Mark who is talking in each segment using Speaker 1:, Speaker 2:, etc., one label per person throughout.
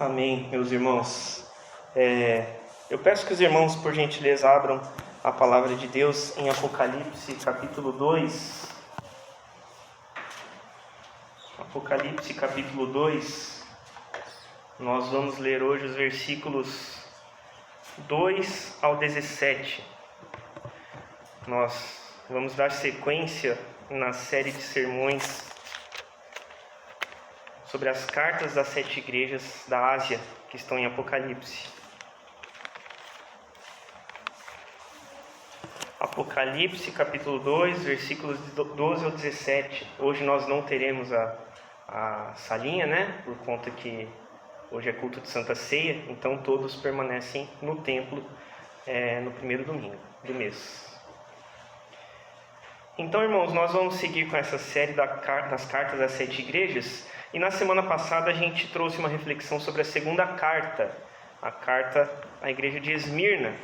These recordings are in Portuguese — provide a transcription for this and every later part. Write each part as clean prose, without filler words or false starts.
Speaker 1: Amém, meus irmãos. Eu peço que os irmãos, por gentileza, abram a palavra de Deus em Apocalipse, capítulo 2. Apocalipse, capítulo 2. Nós vamos ler hoje os versículos 2 ao 17. Nós vamos dar sequência na série de sermões sobre as cartas das 7 igrejas da Ásia que estão em Apocalipse. Apocalipse, capítulo 2, versículos 12 ao 17. Hoje nós não teremos a salinha, por conta que hoje é culto de Santa Ceia, então todos permanecem no templo no primeiro domingo do mês. Então, irmãos, nós vamos seguir com essa série das cartas das 7 igrejas. E na semana passada a gente trouxe uma reflexão sobre a segunda carta, a carta à igreja de Esmirna.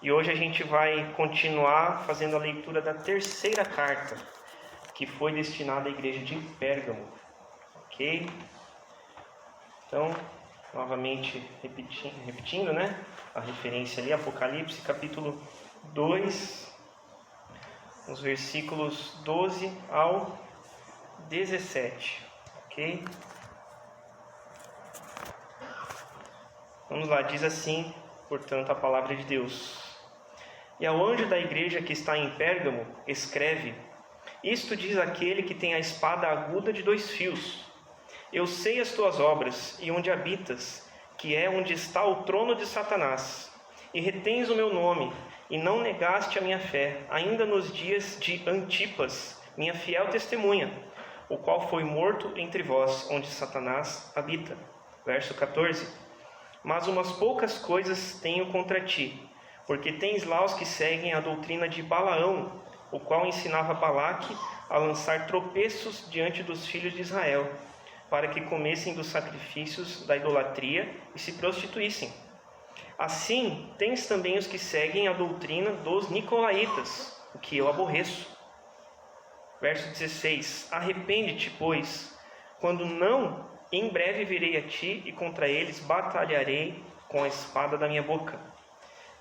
Speaker 1: E hoje a gente vai continuar fazendo a leitura da terceira carta, que foi destinada à igreja de Pérgamo. Ok? Então, novamente repetindo, a referência ali, Apocalipse, capítulo 2, os versículos 12 ao 17. Ok? Vamos lá, diz assim, portanto, a palavra de Deus. E ao anjo da igreja que está em Pérgamo, escreve: Isto diz aquele que tem a espada aguda de 2 fios. Eu sei as tuas obras e onde habitas, que é onde está o trono de Satanás. E retens o meu nome, e não negaste a minha fé, ainda nos dias de Antipas, minha fiel testemunha, o qual foi morto entre vós, onde Satanás habita. Verso 14. Mas umas poucas coisas tenho contra ti, porque tens lá os que seguem a doutrina de Balaão, o qual ensinava Balaque a lançar tropeços diante dos filhos de Israel, para que comessem dos sacrifícios da idolatria e se prostituíssem. Assim, tens também os que seguem a doutrina dos nicolaítas, o que eu aborreço. Verso 16. Arrepende-te, pois, quando não, em breve virei a ti e contra eles batalharei com a espada da minha boca.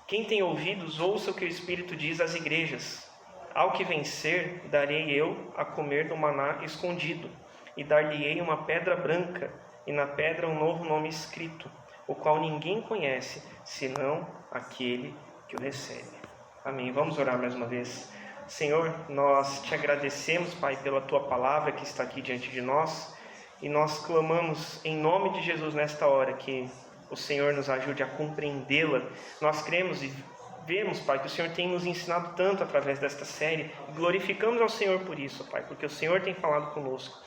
Speaker 1: Quem tem ouvidos, ouça o que o Espírito diz às igrejas. Ao que vencer, darei eu a comer do maná escondido, e dar-lhe-ei uma pedra branca, e na pedra um novo nome escrito, o qual ninguém conhece, senão aquele que o recebe. Amém. Vamos orar mais uma vez. Senhor, nós te agradecemos, Pai, pela Tua palavra que está aqui diante de nós, e nós clamamos em nome de Jesus nesta hora que o Senhor nos ajude a compreendê-la. Nós cremos e vemos, Pai, que o Senhor tem nos ensinado tanto através desta série, e glorificamos ao Senhor por isso, Pai, porque o Senhor tem falado conosco.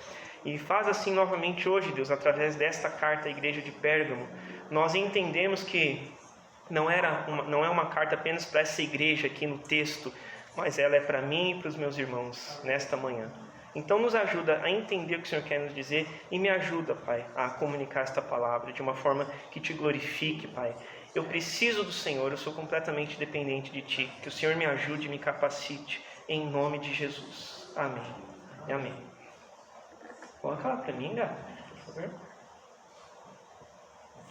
Speaker 1: E faz assim novamente hoje, Deus, através desta carta à igreja de Pérgamo. Nós entendemos que não é uma carta apenas para essa igreja aqui no texto, mas ela é para mim e para os meus irmãos nesta manhã. Então nos ajuda a entender o que o Senhor quer nos dizer e me ajuda, Pai, a comunicar esta palavra de uma forma que te glorifique, Pai. Eu preciso do Senhor, eu sou completamente dependente de Ti. Que o Senhor me ajude e me capacite, em nome de Jesus. Amém e amém. Coloca lá para mim, Gá, por favor.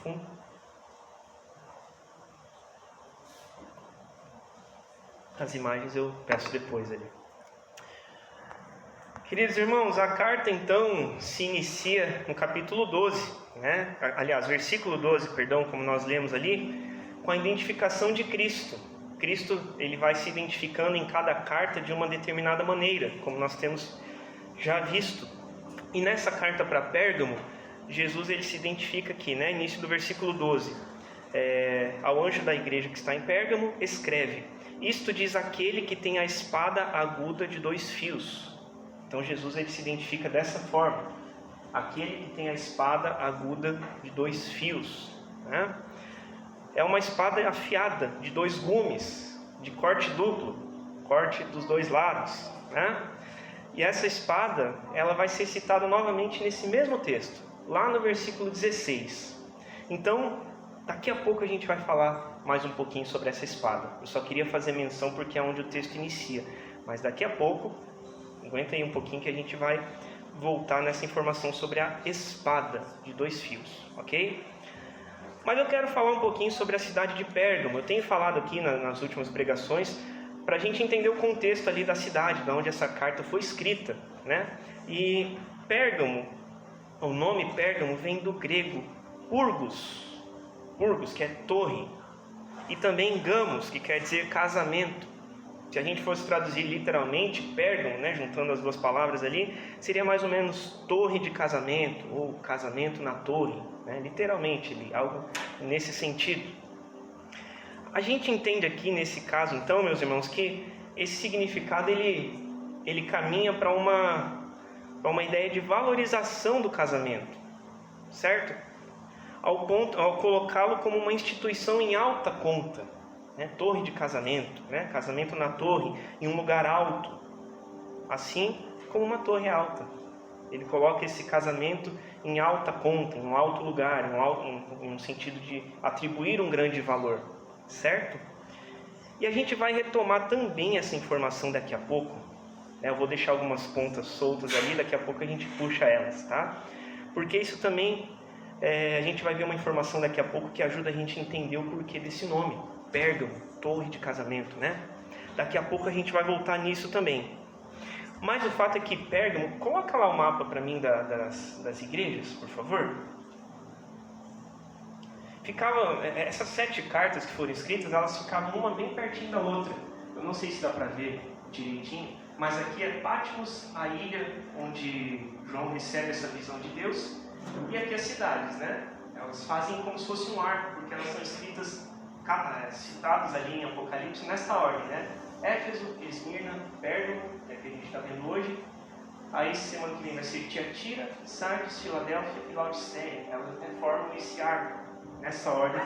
Speaker 1: Fundo. As imagens eu peço depois ali. Queridos irmãos, a carta então se inicia no capítulo 12, Aliás, versículo 12, como nós lemos ali, com a identificação de Cristo. Cristo, ele vai se identificando em cada carta de uma determinada maneira, como nós temos já visto. E nessa carta para Pérgamo, Jesus ele se identifica aqui, início do versículo 12. Ao anjo da igreja que está em Pérgamo, escreve: Isto diz aquele que tem a espada aguda de 2 fios. Então Jesus ele se identifica dessa forma: aquele que tem a espada aguda de 2 fios. É uma espada afiada de 2 gumes, de corte duplo, corte dos 2 lados. E essa espada ela vai ser citada novamente nesse mesmo texto, lá no versículo 16. Então, daqui a pouco a gente vai falar mais um pouquinho sobre essa espada. Eu só queria fazer menção porque é onde o texto inicia. Mas daqui a pouco, aguenta aí um pouquinho que a gente vai voltar nessa informação sobre a espada de 2 fios, ok? Mas eu quero falar um pouquinho sobre a cidade de Pérgamo. Eu tenho falado aqui nas últimas pregações para a gente entender o contexto ali da cidade, de onde essa carta foi escrita, né? E Pérgamo, o nome Pérgamo vem do grego Purgos, que é torre, e também Gamos, que quer dizer casamento. Se a gente fosse traduzir literalmente, Pérgamo, né, juntando as duas palavras ali, seria mais ou menos torre de casamento, ou casamento na torre, né, literalmente, algo nesse sentido. A gente entende aqui nesse caso, então, meus irmãos, que esse significado ele caminha para uma ideia de valorização do casamento, certo? Ao colocá-lo como uma instituição em alta conta, né? Torre de casamento, né? Casamento na torre, em um lugar alto, assim como uma torre alta. Ele coloca esse casamento em alta conta, em um alto lugar, em um sentido de atribuir um grande valor, certo? E a gente vai retomar também essa informação daqui a pouco. Eu vou deixar algumas pontas soltas ali, daqui a pouco a gente puxa elas, tá? Porque isso também, a gente vai ver uma informação daqui a pouco que ajuda a gente a entender o porquê desse nome. Pérgamo, torre de casamento, né? Daqui a pouco a gente vai voltar nisso também. Mas o fato é que Pérgamo, coloca lá o mapa para mim das igrejas, por favor. Essas 7 cartas que foram escritas, elas ficavam uma bem pertinho da outra. Eu não sei se dá para ver direitinho, mas aqui é Patmos, a ilha onde João recebe essa visão de Deus, e aqui as cidades, né? Elas fazem como se fosse um arco, porque elas são escritas citados ali em Apocalipse nessa ordem, né? Éfeso, Esmirna, Pérgamo, que é a que a gente está vendo hoje. Aí semana que vem vai ser Tiatira, Sardes, Filadélfia e Laodiceia. Elas até formam esse arco, nessa ordem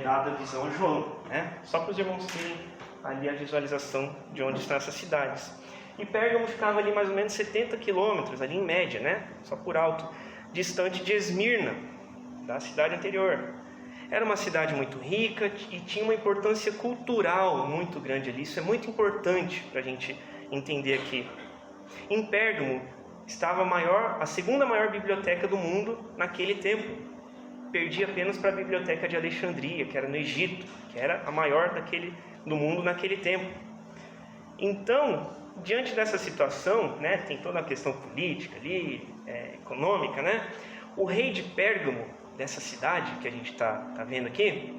Speaker 1: dada a visão a João, né? Só para os irmãos terem ali a visualização de onde estão essas cidades. E Pérgamo ficava ali mais ou menos 70 quilômetros, ali em média, né? Só por alto, distante de Esmirna, da cidade anterior. Era uma cidade muito rica e tinha uma importância cultural muito grande ali. Isso é muito importante para a gente entender aqui. Em Pérgamo estava a segunda maior biblioteca do mundo naquele tempo. Perdia apenas para a biblioteca de Alexandria, que era no Egito, que era a maior do mundo naquele tempo. Então, diante dessa situação, né, tem toda a questão política ali, econômica, né? O rei de Pérgamo, dessa cidade que a gente está vendo aqui,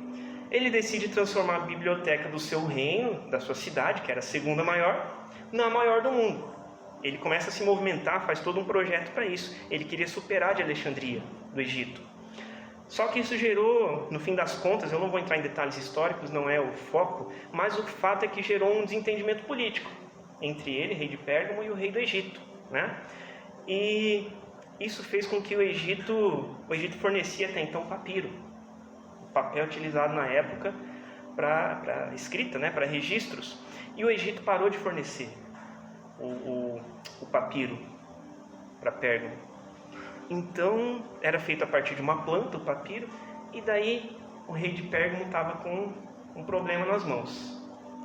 Speaker 1: ele decide transformar a biblioteca do seu reino, da sua cidade, que era a segunda maior, na maior do mundo. Ele começa a se movimentar, faz todo um projeto para isso. Ele queria superar a de Alexandria, do Egito. Só que isso gerou, no fim das contas, eu não vou entrar em detalhes históricos, não é o foco, mas o fato é que gerou um desentendimento político entre ele, rei de Pérgamo, e o rei do Egito, né? E isso fez com que o Egito fornecia até então papiro, o papel utilizado na época para escrita, né, para registros, e o Egito parou de fornecer o papiro para Pérgamo. Então era feito a partir de uma planta, o papiro, e daí o rei de Pérgamo estava com um problema nas mãos.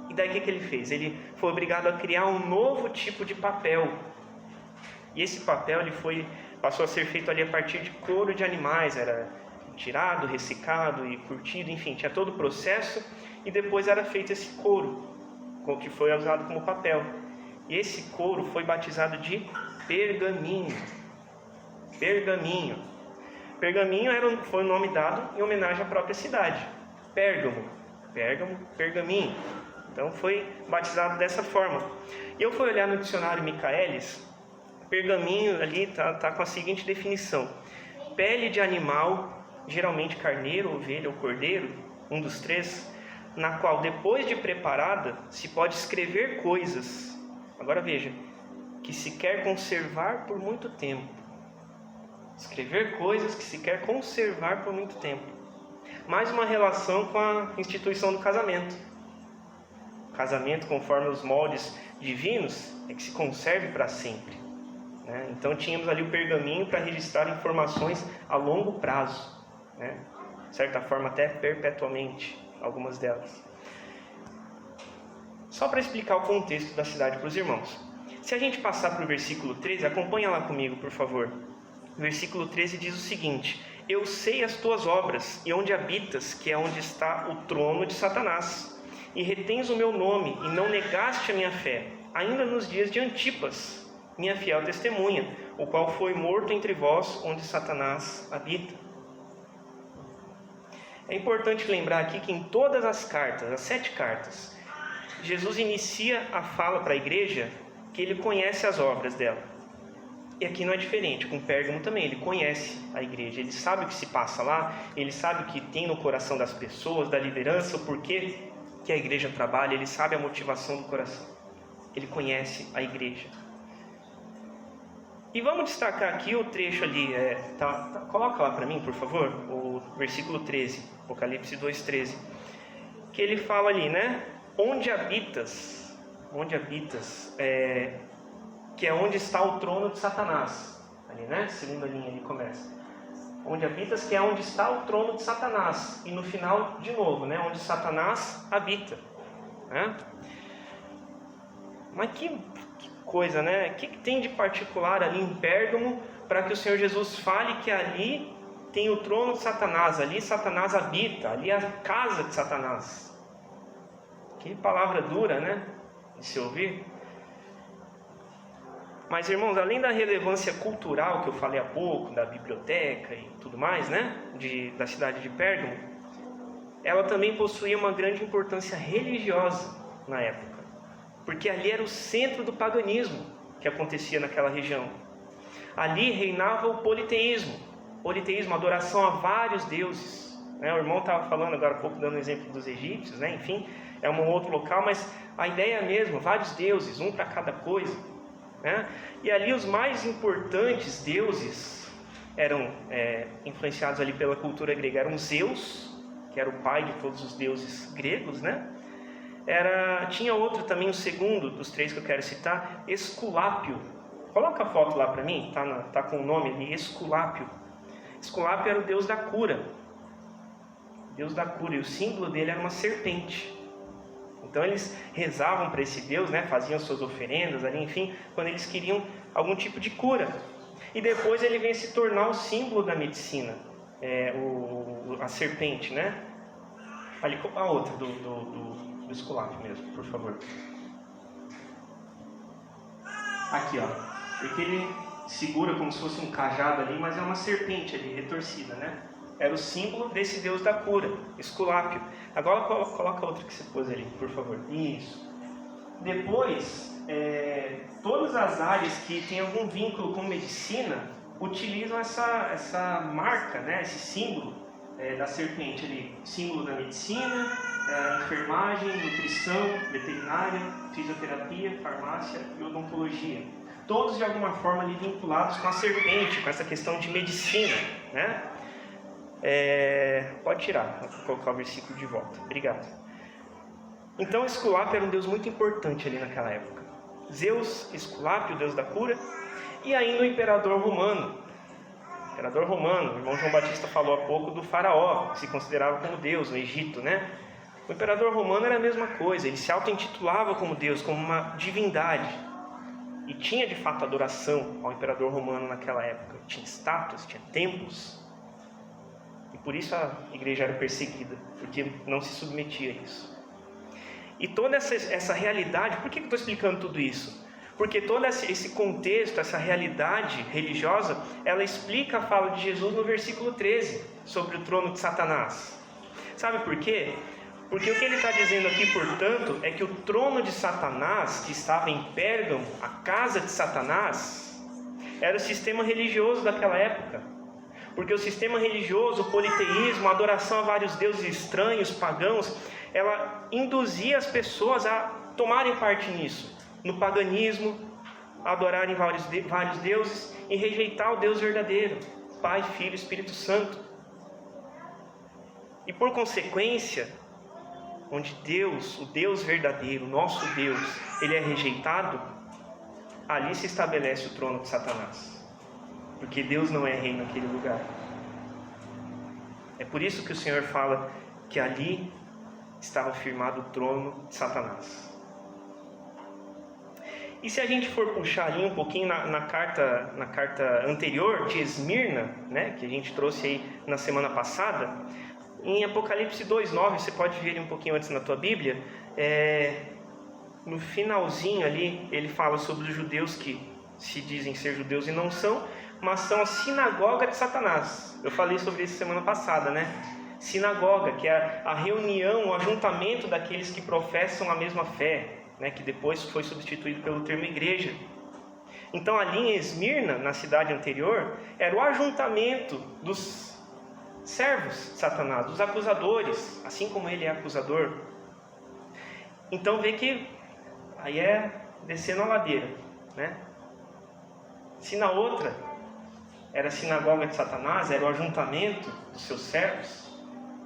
Speaker 1: E daí o que ele fez? Ele foi obrigado a criar um novo tipo de papel. E esse papel passou a ser feito ali a partir de couro de animais, era tirado, ressecado e curtido, enfim, tinha todo o processo, e depois era feito esse couro, que foi usado como papel. E esse couro foi batizado de pergaminho. Pergaminho foi o nome dado em homenagem à própria cidade. Pérgamo, pergaminho. Então foi batizado dessa forma. E eu fui olhar no dicionário Michaelis. Pergaminho ali está com a seguinte definição: pele de animal, geralmente carneiro, ovelha ou cordeiro, um dos três, na qual depois de preparada se pode escrever coisas. Agora veja, que se quer conservar por muito tempo. Escrever coisas que se quer conservar por muito tempo. Mais uma relação com a instituição do casamento. O casamento, conforme os moldes divinos, é que se conserve para sempre, né? Então tínhamos ali o pergaminho para registrar informações a longo prazo, né? De certa forma até perpetuamente, algumas delas. Só para explicar o contexto da cidade para os irmãos. Se a gente passar para o versículo 13, acompanha lá comigo, por favor. O versículo 13 diz o seguinte: Eu sei as tuas obras e onde habitas, que é onde está o trono de Satanás. E retens o meu nome e não negaste a minha fé, ainda nos dias de Antipas, minha fiel testemunha, o qual foi morto entre vós, onde Satanás habita. É importante lembrar aqui que em todas as cartas, as 7 cartas, Jesus inicia a fala para a igreja que ele conhece as obras dela. E aqui não é diferente, com Pérgamo também, ele conhece a igreja, ele sabe o que se passa lá, ele sabe o que tem no coração das pessoas, da liderança, o porquê que a igreja trabalha, ele sabe a motivação do coração, ele conhece a igreja. E vamos destacar aqui o trecho ali, coloca lá para mim, por favor, o versículo 13, Apocalipse 2,13, que ele fala ali, né? Onde habitas, que é onde está o trono de Satanás, ali, né? Segunda linha ele começa. Onde habitas, que é onde está o trono de Satanás, e no final, de novo, né? Onde Satanás habita, né? Mas que coisa, né? O que tem de particular ali em Pérgamo para que o Senhor Jesus fale que ali tem o trono de Satanás, ali Satanás habita, ali é a casa de Satanás? Que palavra dura, né? De se ouvir. Mas, irmãos, além da relevância cultural que eu falei há pouco, da biblioteca e tudo mais, né? Da cidade de Pérgamo, ela também possuía uma grande importância religiosa na época. Porque ali era o centro do paganismo que acontecia naquela região. Ali reinava o politeísmo, adoração a vários deuses. O irmão estava falando agora há pouco, dando o exemplo dos egípcios, né? Enfim, é um outro local, mas a ideia é a mesma, vários deuses, um para cada coisa, né? E ali os mais importantes deuses eram influenciados ali pela cultura grega. Eram Zeus, que era o pai de todos os deuses gregos, né? Tinha outro também, o segundo dos 3 que eu quero citar, Esculápio. Coloca a foto lá para mim, tá com o nome ali, Esculápio. Esculápio era o deus da cura. Deus da cura, e o símbolo dele era uma serpente. Então eles rezavam para esse deus, né, faziam suas oferendas ali, enfim, quando eles queriam algum tipo de cura. E depois ele vem se tornar o símbolo da medicina, a serpente, né? Ali, a outra do Esculápio mesmo, por favor. Aqui, ó. Porque ele segura como se fosse um cajado ali, mas é uma serpente ali, retorcida, né? Era o símbolo desse deus da cura, Esculápio. Agora coloca outra que você pôs ali, por favor. Isso. Depois, todas as áreas que têm algum vínculo com medicina utilizam essa marca, né? Esse símbolo da serpente ali. Símbolo da medicina, enfermagem, nutrição, veterinária, fisioterapia, farmácia e odontologia. Todos de alguma forma ali vinculados com a serpente, com essa questão de medicina, né? Pode tirar, vou colocar o versículo de volta. Obrigado. Então Esculápio era um deus muito importante ali naquela época. Zeus, Esculápio, o deus da cura, e ainda o imperador romano. O irmão João Batista falou há pouco do faraó, que se considerava como deus no Egito, né? O imperador romano era a mesma coisa, ele se auto-intitulava como deus, como uma divindade. E tinha de fato adoração ao imperador romano naquela época. Tinha estátuas, tinha templos. E por isso a igreja era perseguida, porque não se submetia a isso. E toda essa realidade, por que eu estou explicando tudo isso? Porque todo esse contexto, essa realidade religiosa, ela explica a fala de Jesus no versículo 13, sobre o trono de Satanás. Sabe por quê? Porque o que ele está dizendo aqui, portanto, é que o trono de Satanás, que estava em Pérgamo, a casa de Satanás, era o sistema religioso daquela época. Porque o sistema religioso, o politeísmo, a adoração a vários deuses estranhos, pagãos, ela induzia as pessoas a tomarem parte nisso, no paganismo, a adorarem vários deuses e rejeitar o Deus verdadeiro, Pai, Filho e Espírito Santo. E por consequência, onde Deus, o Deus verdadeiro, o nosso Deus, ele é rejeitado, ali se estabelece o trono de Satanás. Porque Deus não é rei naquele lugar. É por isso que o Senhor fala que ali estava firmado o trono de Satanás. E se a gente for puxar ali um pouquinho na carta anterior de Esmirna, né, que a gente trouxe aí na semana passada, em Apocalipse 2:9, você pode ver ali um pouquinho antes na tua Bíblia, no finalzinho ali, ele fala sobre os judeus que se dizem ser judeus e não são, mas são a sinagoga de Satanás. Eu falei sobre isso semana passada, né? Sinagoga, que é a reunião, o ajuntamento daqueles que professam a mesma fé, né? Que depois foi substituído pelo termo igreja. Então ali em Esmirna, na cidade anterior, era o ajuntamento dos servos de Satanás, dos acusadores, assim como ele é acusador. Então vê que aí é descendo a ladeira, né? Se na outra era a sinagoga de Satanás, era o ajuntamento dos seus servos,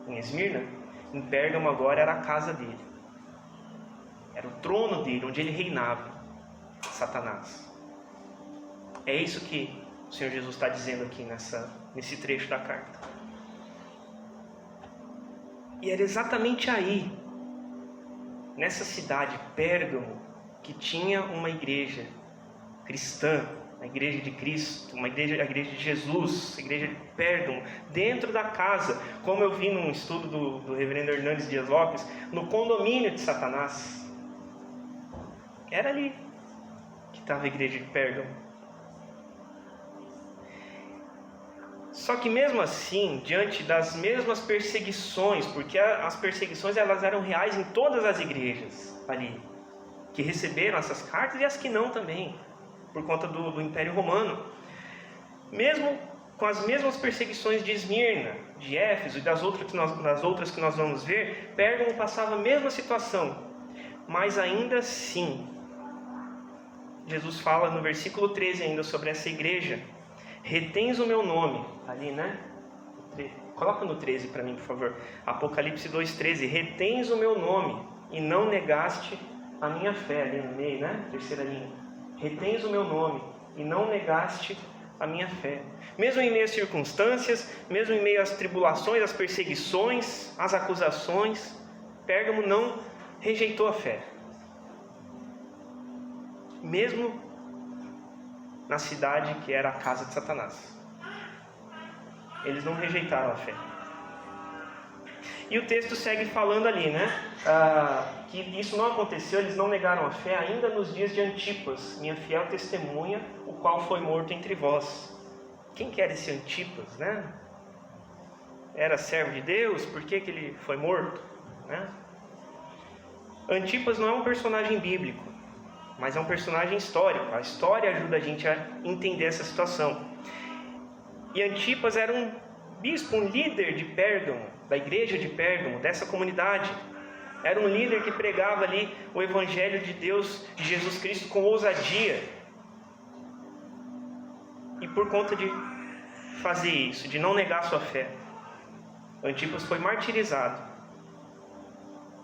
Speaker 1: em Esmirna, em Pérgamo agora era a casa dele. Era o trono dele, onde ele reinava, Satanás. É isso que o Senhor Jesus está dizendo aqui nesse trecho da carta. E era exatamente aí, nessa cidade, Pérgamo, que tinha uma igreja cristã, a igreja de Cristo, a igreja de Jesus, a igreja de Pérgamo, dentro da casa, como eu vi num estudo do reverendo Hernandes Dias Lopes, no condomínio de Satanás. Era ali que estava a igreja de Pérgamo. Só que mesmo assim, diante das mesmas perseguições, porque as perseguições elas eram reais em todas as igrejas ali, que receberam essas cartas e as que não também, por conta do Império Romano. Mesmo com as mesmas perseguições de Esmirna, de Éfeso e das outras que nós vamos ver, Pérgamo passava a mesma situação. Mas ainda assim, Jesus fala no versículo 13 ainda sobre essa igreja: retens o meu nome, ali, né? Coloca no 13 para mim, por favor. Apocalipse 2:13, retens o meu nome e não negaste a minha fé, ali no meio, né? Terceira linha. Retens o meu nome e não negaste a minha fé. Mesmo em meio às circunstâncias, mesmo em meio às tribulações, às perseguições, às acusações, Pérgamo não rejeitou a fé. Mesmo na cidade que era a casa de Satanás, eles não rejeitaram a fé. E o texto segue falando ali, né? Que isso não aconteceu, eles não negaram a fé ainda nos dias de Antipas, minha fiel testemunha, o qual foi morto entre vós. Quem que era esse Antipas, né? Era servo de Deus, por que ele foi morto, né? Antipas não é um personagem bíblico, mas é um personagem histórico. A história ajuda a gente a entender essa situação. E Antipas era um bispo, um líder de Pérgamo, da igreja de Pérgamo, dessa comunidade. Era um líder que pregava ali o evangelho de Deus, de Jesus Cristo, com ousadia. E por conta de fazer isso, de não negar sua fé, Antipas foi martirizado.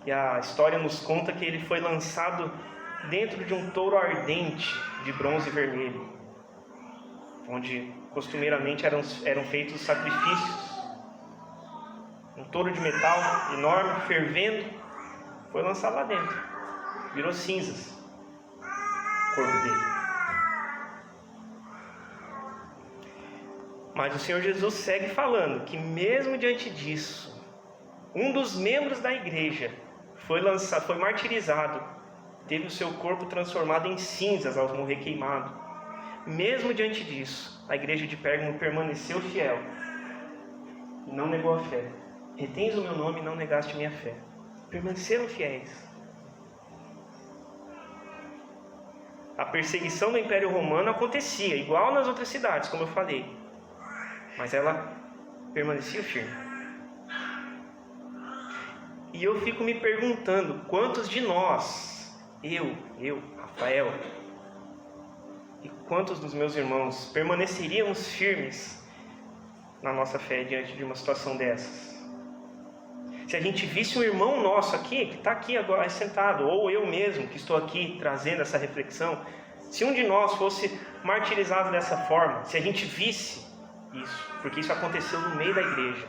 Speaker 1: E a história nos conta que ele foi lançado dentro de um touro ardente de bronze vermelho, onde costumeiramente eram feitos sacrifícios. Um touro de metal enorme, fervendo, foi lançado lá dentro. Virou cinzas o corpo dele. Mas o Senhor Jesus segue falando que mesmo diante disso, um dos membros da igreja foi martirizado, teve o seu corpo transformado em cinzas ao morrer queimado. Mesmo diante disso, a igreja de Pérgamo permaneceu fiel e não negou a fé. Retens o meu nome e não negaste minha fé. Permaneceram fiéis. A perseguição do Império Romano acontecia, igual nas outras cidades, como eu falei, mas ela permanecia firme. E eu fico me perguntando, quantos de nós, eu, Rafael, e quantos dos meus irmãos permaneceríamos firmes na nossa fé diante de uma situação dessas? Se a gente visse um irmão nosso aqui, que está aqui agora sentado, ou eu mesmo que estou aqui trazendo essa reflexão, se um de nós fosse martirizado dessa forma, se a gente visse isso, porque isso aconteceu no meio da igreja,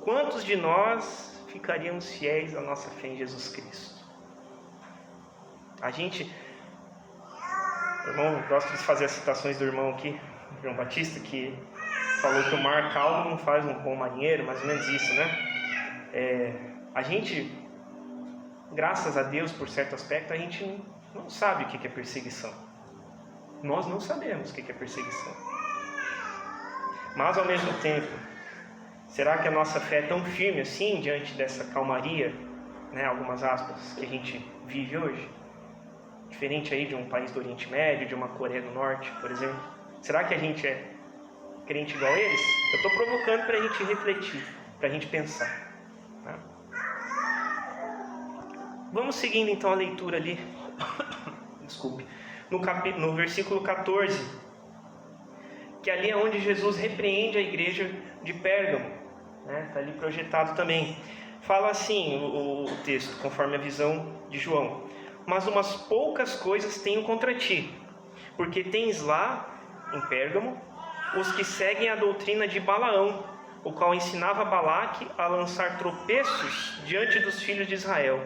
Speaker 1: quantos de nós ficaríamos fiéis à nossa fé em Jesus Cristo? A gente irmão, gosto de fazer as citações do irmão aqui, João Batista, que falou que o mar calmo não faz um bom marinheiro, mais ou menos isso, né? A gente, graças a Deus, por certo aspecto, a gente não sabe o que é perseguição. Nós não sabemos o que é perseguição. Mas, ao mesmo tempo, será que a nossa fé é tão firme assim, diante dessa calmaria, né, algumas aspas, que a gente vive hoje? Diferente aí de um país do Oriente Médio, de uma Coreia do Norte, por exemplo. Será que a gente é crente igual a eles? Eu estou provocando para a gente refletir, para a gente pensar. Tá? Vamos seguindo então a leitura ali. Desculpe. No versículo 14, que ali é onde Jesus repreende a igreja de Pérgamo. Está ali projetado também. Fala assim o texto, conforme a visão de João: mas umas poucas coisas tenho contra ti, porque tens lá, em Pérgamo, os que seguem a doutrina de Balaão, o qual ensinava Balaque a lançar tropeços diante dos filhos de Israel,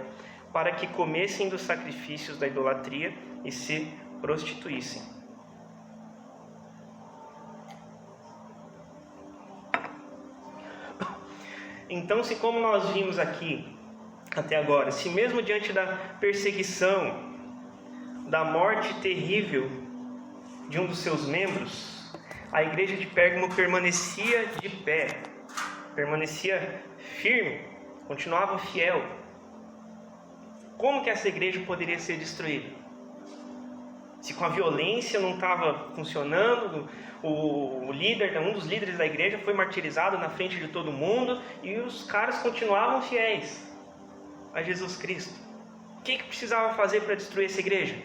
Speaker 1: para que comessem dos sacrifícios da idolatria e se prostituíssem. Então, se como nós vimos aqui até agora, se mesmo diante da perseguição, da morte terrível de um dos seus membros, a igreja de Pérgamo permanecia de pé, permanecia firme, continuava fiel, como que essa igreja poderia ser destruída? Se com a violência não estava funcionando, o líder, um dos líderes da igreja foi martirizado na frente de todo mundo e os caras continuavam fiéis a Jesus Cristo. O que precisava fazer para destruir essa igreja?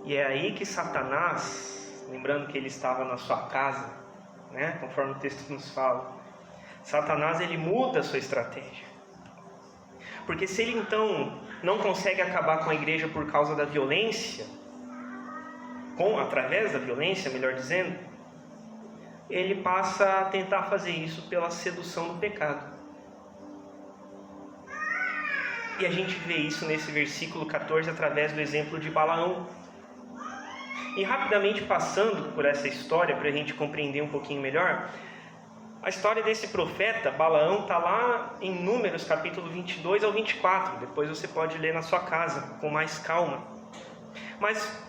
Speaker 1: E é aí que Satanás, lembrando que ele estava na sua casa, né, conforme o texto nos fala, Satanás ele muda a sua estratégia. Porque se ele então não consegue acabar com a igreja por causa da violência, através da violência, melhor dizendo, ele passa a tentar fazer isso pela sedução do pecado. E a gente vê isso nesse versículo 14 através do exemplo de Balaão. E rapidamente passando por essa história, para a gente compreender um pouquinho melhor, a história desse profeta, Balaão, está lá em Números, capítulo 22 ao 24. Depois você pode ler na sua casa, com mais calma. Mas,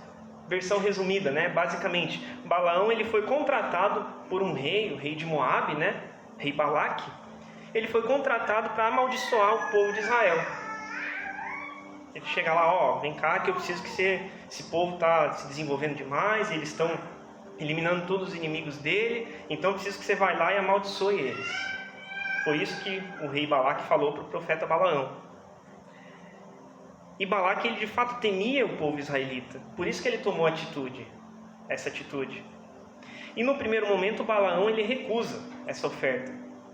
Speaker 1: versão resumida, né? Basicamente, Balaão ele foi contratado por um rei, o rei de Moabe, né? Rei Balaque. Ele foi contratado para amaldiçoar o povo de Israel. Ele chega lá, vem cá que eu preciso que esse povo está se desenvolvendo demais, eles estão eliminando todos os inimigos dele, então eu preciso que você vá lá e amaldiçoe eles. Foi isso que o rei Balaque falou para o profeta Balaão. E Balaque, ele de fato temia o povo israelita, por isso que ele tomou essa atitude. E no primeiro momento Balaão ele recusa essa oferta,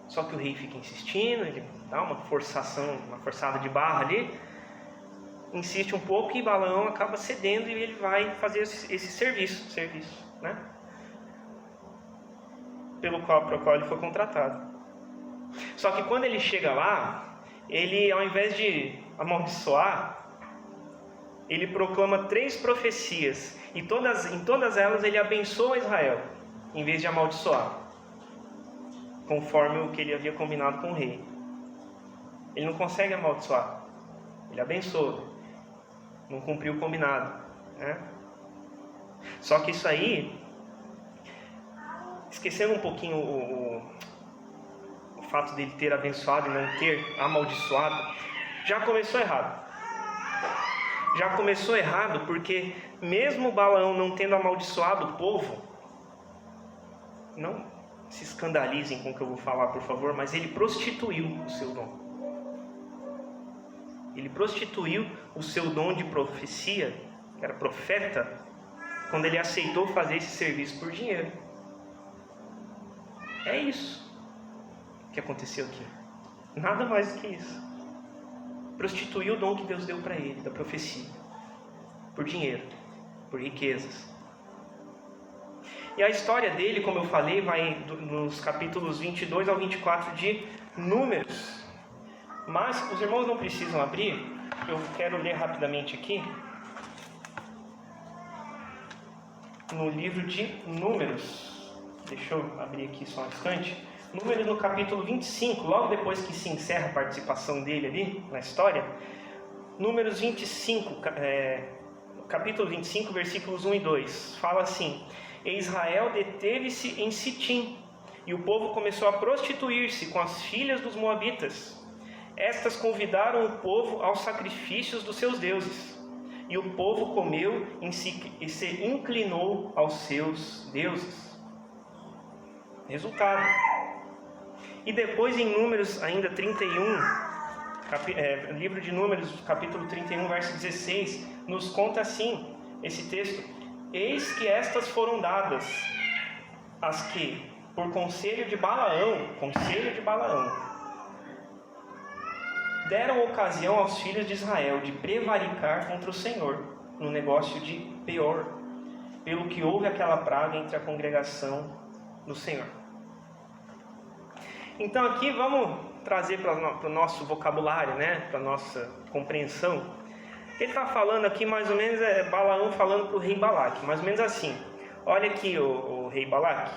Speaker 1: só que o rei fica insistindo, ele dá uma forçada de barra ali, insiste um pouco e Balaão acaba cedendo e ele vai fazer esse serviço, né? Para o qual ele foi contratado. Só que quando ele chega lá, ele, ao invés de amaldiçoar, ele proclama 3 profecias e em todas elas ele abençoa Israel, em vez de amaldiçoar, conforme o que ele havia combinado com o rei. Ele não consegue amaldiçoar, ele abençoa, não cumpriu o combinado, né? Só que isso aí, esquecendo um pouquinho o fato dele ter abençoado e não ter amaldiçoado, já começou errado. Já começou errado porque mesmo Balaão não tendo amaldiçoado o povo, não se escandalizem com o que eu vou falar, por favor, mas ele prostituiu o seu dom. Ele prostituiu o seu dom de profecia, que era profeta, quando ele aceitou fazer esse serviço por dinheiro. É isso que aconteceu aqui. Nada mais do que isso. Prostituiu o dom que Deus deu para ele, da profecia, por dinheiro, por riquezas. E a história dele, como eu falei, vai nos capítulos 22 ao 24 de Números. Mas os irmãos não precisam abrir, eu quero ler rapidamente aqui. no livro de Números. Deixa eu abrir aqui só um instante. Números no capítulo 25, logo depois que se encerra a participação dele ali na história. Números 25, capítulo 25, versículos 1 e 2. Fala assim: E Israel deteve-se em Sitim, e o povo começou a prostituir-se com as filhas dos moabitas. Estas convidaram o povo aos sacrifícios dos seus deuses. E o povo comeu e se inclinou aos seus deuses. Resultado. E depois em Números ainda 31, livro de Números, capítulo 31, verso 16, nos conta assim, esse texto: Eis que estas foram dadas, as que, por conselho de Balaão, deram ocasião aos filhos de Israel de prevaricar contra o Senhor, no negócio de Peor, pelo que houve aquela praga entre a congregação do Senhor. Então aqui vamos trazer para o nosso vocabulário, né, para a nossa compreensão. Ele está falando aqui mais ou menos, Balaão falando para o rei Balaque, mais ou menos assim: olha aqui, o rei Balaque,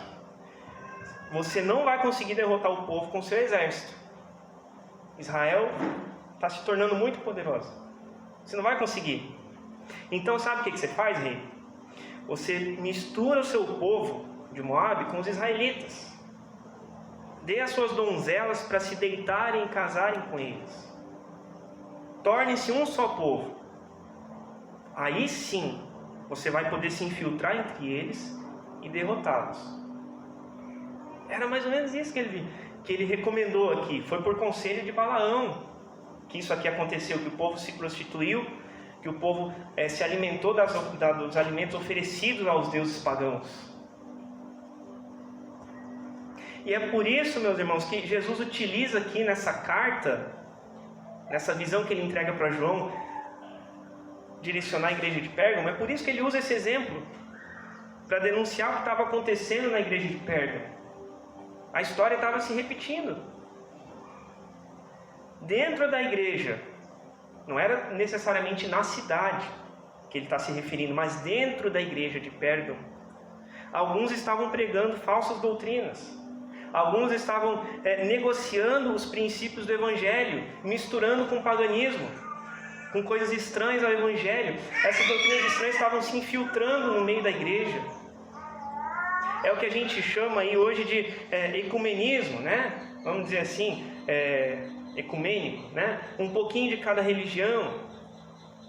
Speaker 1: você não vai conseguir derrotar o povo com seu exército. Israel está se tornando muito poderosa. Você não vai conseguir. Então sabe o que você faz, rei? Você mistura o seu povo de Moabe com os israelitas. Dê as suas donzelas para se deitarem e casarem com eles. Torne-se um só povo. Aí sim, você vai poder se infiltrar entre eles e derrotá-los. Era mais ou menos isso que ele recomendou aqui. Foi por conselho de Balaão que isso aqui aconteceu, que o povo se prostituiu, que o povo se alimentou dos alimentos oferecidos aos deuses pagãos. E é por isso, meus irmãos, que Jesus utiliza aqui nessa carta, nessa visão que ele entrega para João, direcionar a igreja de Pérgamo, é por isso que ele usa esse exemplo, para denunciar o que estava acontecendo na igreja de Pérgamo. A história estava se repetindo. Dentro da igreja, não era necessariamente na cidade que ele está se referindo, mas dentro da igreja de Pérgamo, alguns estavam pregando falsas doutrinas. Alguns estavam negociando os princípios do Evangelho, misturando com o paganismo, com coisas estranhas ao Evangelho. Essas doutrinas estranhas estavam se infiltrando no meio da igreja. É o que a gente chama aí hoje de ecumenismo, né? Vamos dizer assim, ecumênico, né? Um pouquinho de cada religião.